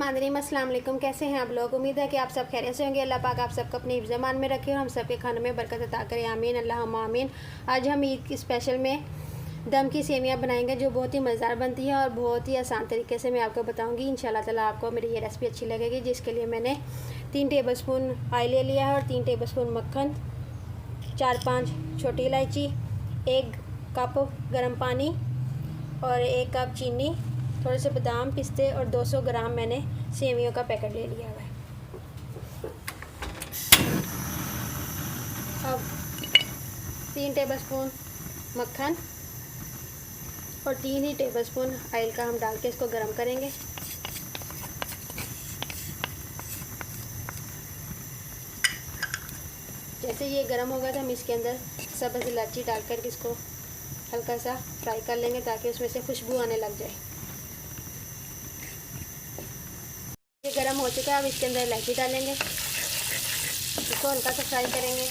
नाज़रीन अस्सलाम वालेकुम। कैसे हैं आप लोग? उम्मीद है कि आप सब खैरियत से होंगे। अल्लाह पाक आप सबको अपने हिफ्ज़ मान में रखे और हम सब के खानों में बरकत अता करे, आमीन अल्लाहुम्मा आमीन। आज हम ईद की स्पेशल में दम की सेवियां बनाएंगे जो बहुत ही मज़ेदार बनती है और बहुत ही आसान तरीके से मैं आपको बताऊंगी। इंशाल्लाह ताला आपको मेरी ये रेसिपी अच्छी लगेगी। जिसके लिए मैंने 3 टेबलस्पून ऑयल ले लिया है और 3 टेबलस्पून मक्खन, 4-5 छोटी इलायची, 1 कप गर्म पानी और 1 कप चीनी, थोड़े से बादाम पिस्ते और 200 ग्राम मैंने सेवियों का पैकेट ले लिया हुआ है। अब 3 टेबलस्पून मक्खन और 3 ही टेबलस्पून ऑयल का हम डाल के इसको गर्म करेंगे। जैसे ये गर्म होगा तो हम इसके अंदर सब्ज़ इलायची डालकर इसको हल्का सा फ्राई कर लेंगे ताकि उसमें से खुशबू आने लग जाए। ये गर्म हो चुका है। अब इसके अंदर इलायची डालेंगे, इसको हल्का सा फ्राई करेंगे।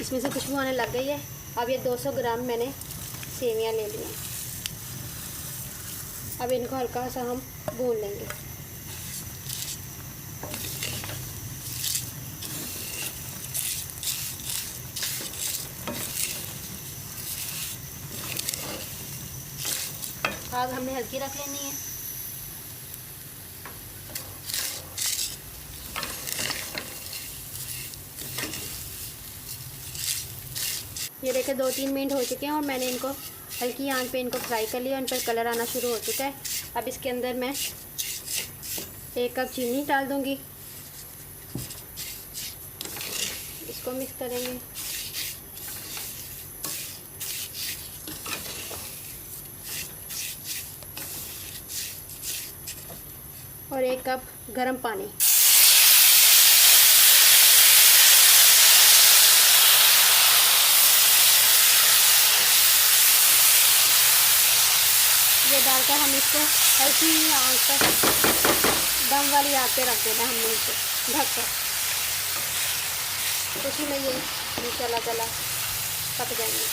इसमें से खुशबू आने लग गई है। अब ये 200 ग्राम मैंने सेवियां ले ली हैं। अब इनको हल्का सा हम भून लेंगे। आग हमने हल्की रख लेनी है। ये देखें 2-3 मिनट हो चुके हैं और मैंने इनको हल्की आंच पे इनको फ्राई कर लिया। इन पर कलर आना शुरू हो चुका है। अब इसके अंदर मैं 1 कप चीनी डाल दूंगी, इसको मिक्स करेंगे। और 1 कप गर्म पानी। ये डालकर हम इसको हल्की आंच पर दम वाली आंच पे रख देना हमने इसे ढककर। उसी में ये इंशाल्लाह ताला पक जाएंगे।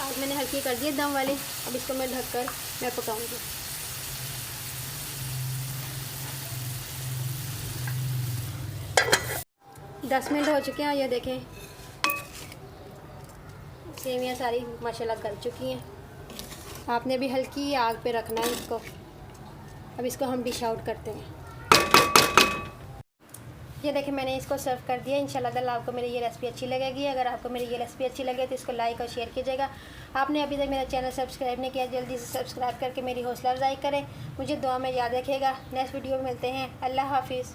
आज मैंने हल्की कर दी है दम वाली। अब इसको मैं ढककर मैं पकाऊंगी। दस मिनट हो चुके हैं। ये देखें सेवियां सारी माशाल्लाह गल चुकी हैं। आपने भी हल्की आग पे रखना है इसको। अब इसको हम डिश आउट करते हैं। ये देखें मैंने इसको सर्व कर दिया। इंशाल्लाह ताला आपको मेरी ये रेसिपी अच्छी लगेगी। अगर आपको मेरी ये रेसिपी अच्छी लगे तो इसको लाइक और शेयर कीजिएगा। आपने अभी तक मेरा चैनल सब्सक्राइब नहीं किया, जल्दी से सब्सक्राइब करके मेरी हौसला अफजाई करें। मुझे दुआ में याद रखिएगा। नेक्स्ट वीडियो में मिलते हैं। अल्लाह हाफिज़।